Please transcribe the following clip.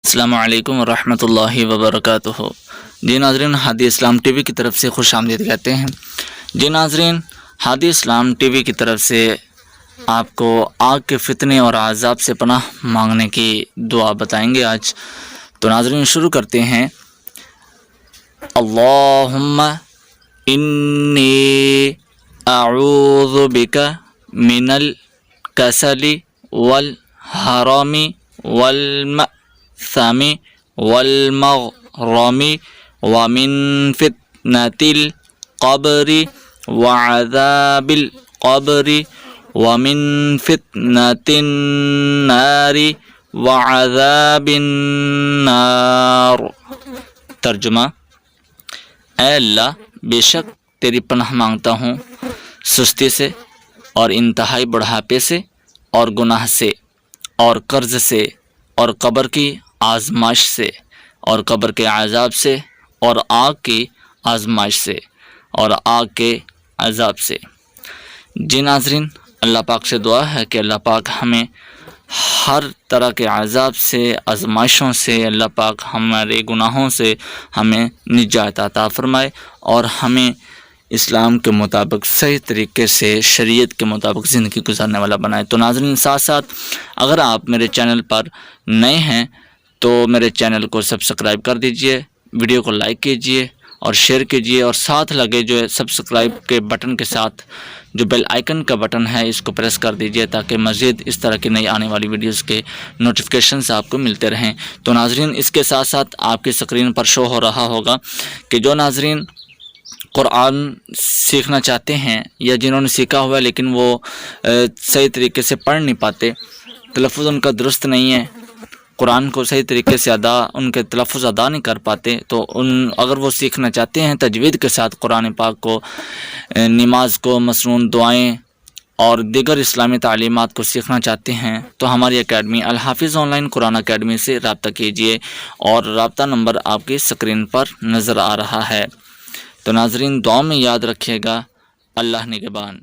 السلام علیکم ورحمۃ اللہ وبرکاتہ۔ جی ناظرین، ہادی اسلام ٹی وی کی طرف سے خوش آمدید کہتے ہیں۔ جی ناظرین، ہادی اسلام ٹی وی کی طرف سے آپ کو آگ کے فتنے اور عذاب سے پناہ مانگنے کی دعا بتائیں گے آج۔ تو ناظرین شروع کرتے ہیں۔ اللہم انی اعوذ بک من الکسل والحرام والمأثم والمغرم ومن فتنة القبر وعذاب القبر ومن فتنة النار وعذاب النار۔ ترجمہ: اے اللہ، بے شک تیری پناہ مانگتا ہوں سستی سے اور انتہائی بڑھاپے سے اور گناہ سے اور قرض سے اور قبر کی آزمائش سے اور قبر کے عذاب سے اور آگ کی آزمائش سے اور آگ کے عذاب سے۔ جی ناظرین، اللہ پاک سے دعا ہے کہ اللہ پاک ہمیں ہر طرح کے عذاب سے، آزمائشوں سے، اللہ پاک ہمارے گناہوں سے ہمیں نجات عطا فرمائے اور ہمیں اسلام کے مطابق صحیح طریقے سے شریعت کے مطابق زندگی گزارنے والا بنائے۔ تو ناظرین، ساتھ ساتھ اگر آپ میرے چینل پر نئے ہیں تو میرے چینل کو سبسکرائب کر دیجئے، ویڈیو کو لائک کیجئے اور شیئر کیجئے، اور ساتھ لگے جو ہے سبسکرائب کے بٹن کے ساتھ جو بیل آئیکن کا بٹن ہے اس کو پریس کر دیجئے تاکہ مزید اس طرح کی نئی آنے والی ویڈیوز کے نوٹیفیکیشنز آپ کو ملتے رہیں۔ تو ناظرین، اس کے ساتھ ساتھ آپ کی اسکرین پر شو ہو رہا ہوگا کہ جو ناظرین قرآن سیکھنا چاہتے ہیں یا جنہوں نے سیکھا ہوا ہے لیکن وہ صحیح طریقے سے پڑھ نہیں پاتے، تلفظ ان کا درست نہیں ہے، قرآن کو صحیح طریقے سے ان کے تلفظ ادا نہیں کر پاتے، تو اگر وہ سیکھنا چاہتے ہیں تجوید کے ساتھ قرآن پاک کو، نماز کو، مسنون دعائیں اور دیگر اسلامی تعلیمات کو سیکھنا چاہتے ہیں تو ہماری academy Alhafiz online Quran academy سے رابطہ کیجیے، اور رابطہ نمبر آپ کی اسکرین پر نظر آ رہا ہے۔ تو ناظرین، دعا میں یاد رکھیے گا۔ اللہ نگہبان۔